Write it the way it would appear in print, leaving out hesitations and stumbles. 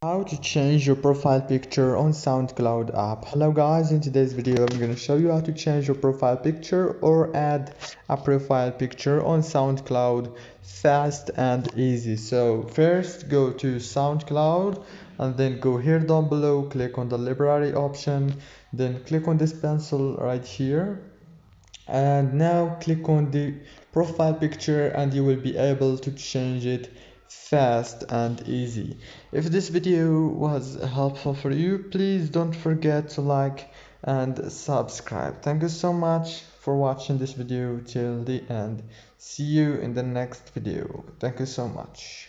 How to change your profile picture on SoundCloud app. Hello guys, in today's video I'm going to show you how to change your profile picture or add a profile picture on SoundCloud fast and easy. So first go to SoundCloud and then go here down below, click on the library option, then click on this pencil right here, and now click on the profile picture and you will be able to change it fast and easy. If this video was helpful for you, please don't forget to like and subscribe. Thank you so much for watching this video till the end. See you in the next video. Thank you so much.